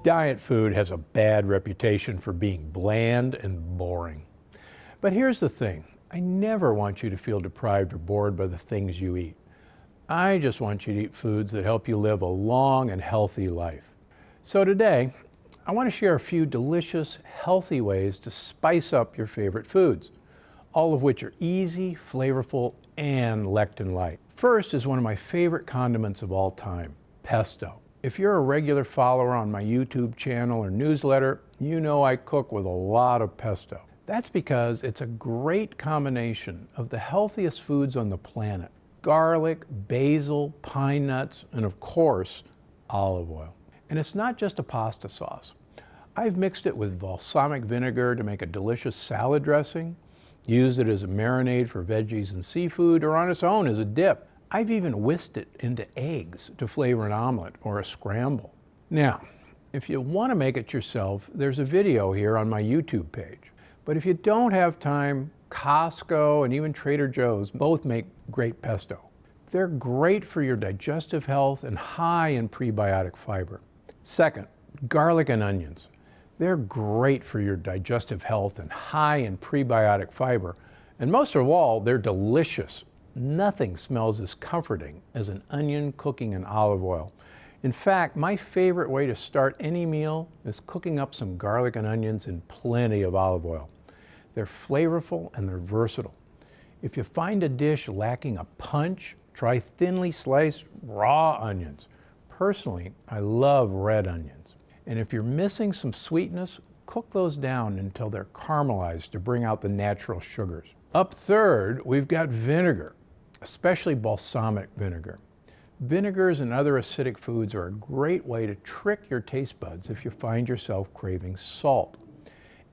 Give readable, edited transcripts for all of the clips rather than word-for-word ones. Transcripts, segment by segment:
Diet food has a bad reputation for being bland and boring. But here's the thing, I never want you to feel deprived or bored by the things you eat. I just want you to eat foods that help you live a long and healthy life. So today, I want to share a few delicious, healthy ways to spice up your favorite foods, all of which are easy, flavorful, and lectin light. First is one of my favorite condiments of all time, pesto. If you're a regular follower on my YouTube channel or newsletter, you know I cook with a lot of pesto. That's because it's a great combination of the healthiest foods on the planet: garlic, basil, pine nuts, and of course, olive oil. And it's not just a pasta sauce. I've mixed it with balsamic vinegar to make a delicious salad dressing, used it as a marinade for veggies and seafood, or on its own as a dip. I've even whisked it into eggs to flavor an omelet or a scramble. Now, if you want to make it yourself, there's a video here on my YouTube page. But if you don't have time, Costco and even Trader Joe's both make great pesto. They're great for your digestive health and high in prebiotic fiber. Second, garlic and onions. They're great for your digestive health and high in prebiotic fiber. And most of all, they're delicious. Nothing smells as comforting as an onion cooking in olive oil. In fact, my favorite way to start any meal is cooking up some garlic and onions in plenty of olive oil. They're flavorful and they're versatile. If you find a dish lacking a punch, try thinly sliced raw onions. Personally, I love red onions. And if you're missing some sweetness, cook those down until they're caramelized to bring out the natural sugars. Up third, we've got vinegar, especially balsamic vinegar. Vinegars and other acidic foods are a great way to trick your taste buds if you find yourself craving salt.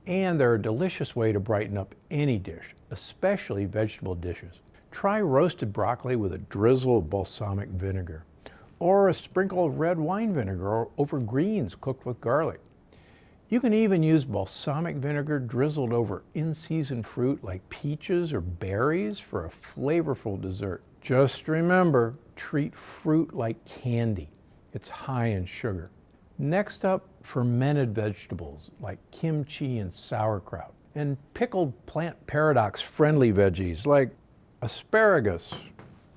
And they're a delicious way to brighten up any dish, especially vegetable dishes. Try roasted broccoli with a drizzle of balsamic vinegar, or a sprinkle of red wine vinegar over greens cooked with garlic. You can even use balsamic vinegar drizzled over in-season fruit like peaches or berries for a flavorful dessert. Just remember, treat fruit like candy. It's high in sugar. Next up, fermented vegetables like kimchi and sauerkraut, and pickled plant paradox-friendly veggies like asparagus.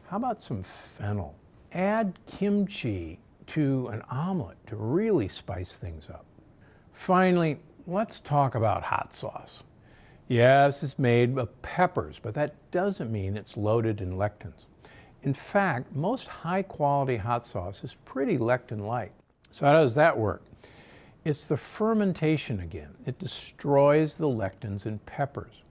How about some fennel? Add kimchi to an omelet to really spice things up. Finally, let's talk about hot sauce. Yes, it's made of peppers, but that doesn't mean it's loaded in lectins. In fact, most high-quality hot sauce is pretty lectin light. So how does that work? It's the fermentation again. It destroys the lectins in peppers.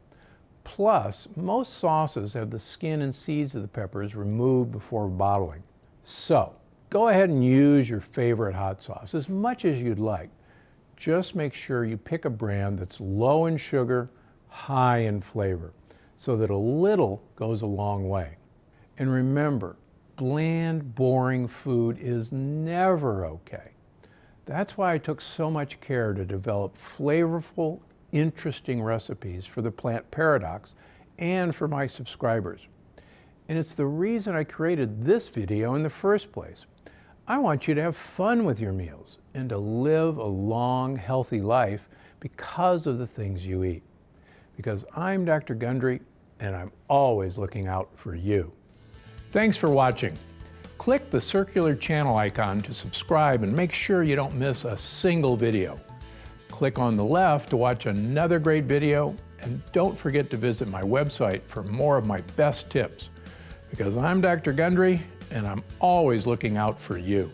Plus, most sauces have the skin and seeds of the peppers removed before bottling. So, go ahead and use your favorite hot sauce as much as you'd like. Just make sure you pick a brand that's low in sugar, high in flavor, so that a little goes a long way. And remember, bland, boring food is never okay. That's why I took so much care to develop flavorful, interesting recipes for the Plant Paradox and for my subscribers. And it's the reason I created this video in the first place. I want you to have fun with your meals and to live a long, healthy life because of the things you eat. Because I'm Dr. Gundry, and I'm always looking out for you. Thanks for watching. Click the circular channel icon to subscribe and make sure you don't miss a single video. Click on the left to watch another great video, and don't forget to visit my website for more of my best tips. Because I'm Dr. Gundry, and I'm always looking out for you.